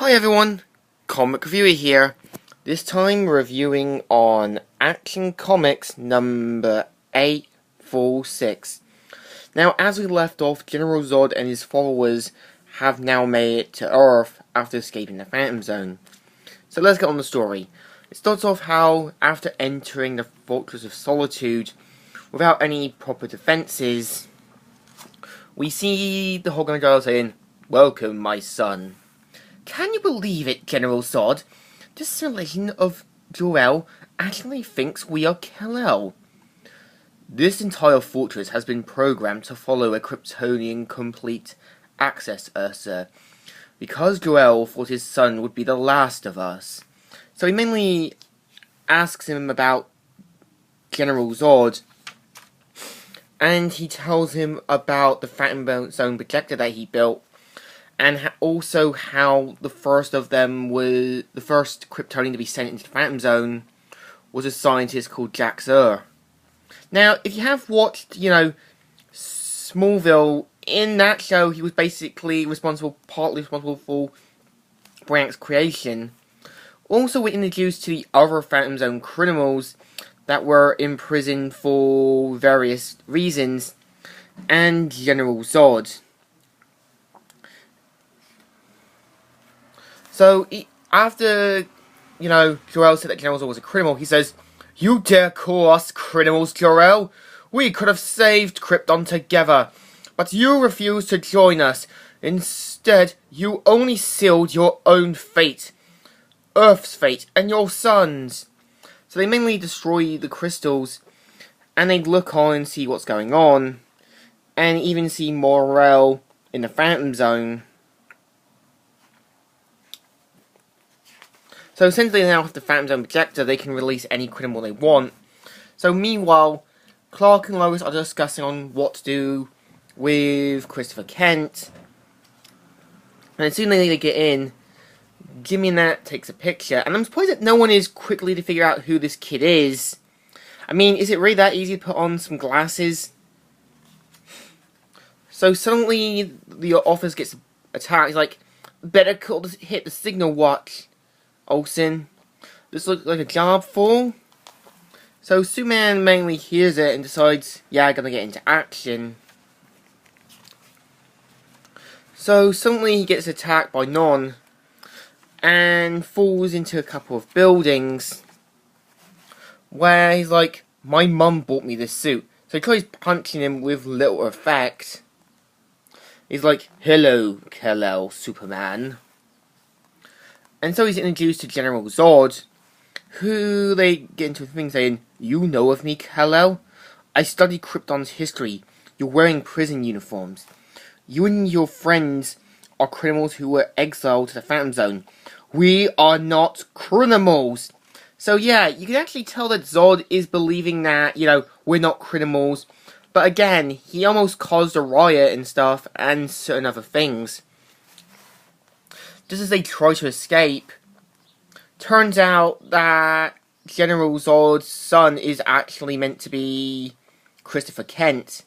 Hi everyone, Comic Reviewer here. This time reviewing on Action Comics number 846. Now, as we left off, General Zod and his followers have now made it to Earth after escaping the Phantom Zone. So let's get on the story. It starts off how, after entering the Fortress of Solitude without any proper defenses, we see the Hogger saying, "Welcome, my son." Can you believe it, General Zod? This simulation of Jor-El actually thinks we are Kal-El. This entire fortress has been programmed to follow a Kryptonian complete access Ursa, because Jor-El thought his son would be the last of us. So he mainly asks him about General Zod, and he tells him about the Phantom Zone projector that he built, and also how the first of them was the first Kryptonian to be sent into the Phantom Zone was a scientist called Jack Zur. Now, if you have watched, Smallville, in that show he was basically partly responsible for Brainiac's creation. Also, we're introduced to the other Phantom Zone criminals that were imprisoned for various reasons, and General Zod. So, after, Jor-El said that General Zod was a criminal, he says, "You dare call us criminals, Jor-El? We could have saved Krypton together, but you refused to join us. Instead, you only sealed your own fate, Earth's fate, and your son's." So they mainly destroy the crystals, and they look on and see what's going on, and even see Morel in the Phantom Zone. So essentially now with the Phantom Zone projector, they can release any criminal they want. So meanwhile, Clark and Lois are discussing on what to do with Christopher Kent. And as soon as they get in, Jimmy and Nat takes a picture. And I'm surprised that no one is quickly to figure out who this kid is. I mean, is it really that easy to put on some glasses? So suddenly the office gets attacked. He's like, "Better hit the signal watch, Olsen. This looks like a job full." So Superman mainly hears it and decides, yeah, I'm gonna get into action. So suddenly he gets attacked by Non and falls into a couple of buildings where he's like, "My mum bought me this suit." So he tries punching him with little effect. He's like, "Hello, Kal-El, Superman." And so he's introduced to General Zod, who they get into a thing saying, "You know of me, Kal-El? I studied Krypton's history. You're wearing prison uniforms. You and your friends are criminals who were exiled to the Phantom Zone. We are not criminals." So yeah, you can actually tell that Zod is believing that, we're not criminals. But again, he almost caused a riot and stuff, and certain other things. Just as they try to escape, turns out that General Zod's son is actually meant to be Christopher Kent.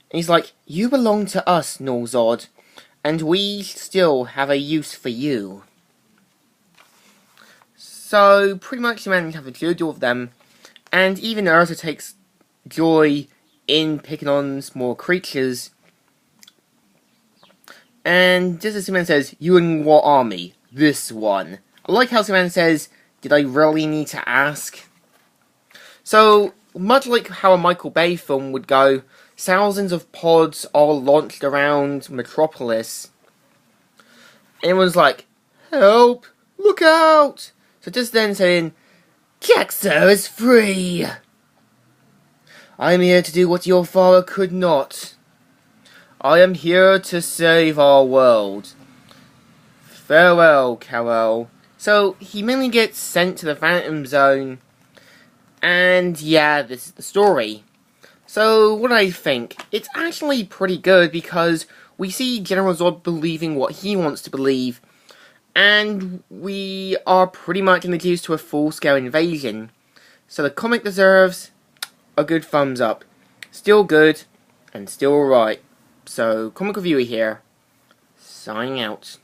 And he's like, "You belong to us, Null Zod, and we still have a use for you." So, pretty much you manage to have a good deal of them, and even Ursa takes joy in picking on small creatures. And just as Superman says, "You in what army?" "This one." I like how Superman says, "Did I really need to ask?" So, much like how a Michael Bay film would go, thousands of pods are launched around Metropolis. And everyone's like, "Help! Look out!" So just then saying, "Jack Zur is free! I'm here to do what your father could not. I am here to save our world. Farewell, Kal-El." So, he mainly gets sent to the Phantom Zone, and yeah, this is the story. So, what do I think? It's actually pretty good, because we see General Zod believing what he wants to believe, and we are pretty much introduced to a full-scale invasion. So the comic deserves a good thumbs up. Still good, and still alright. So, Comic Reviewer here, signing out.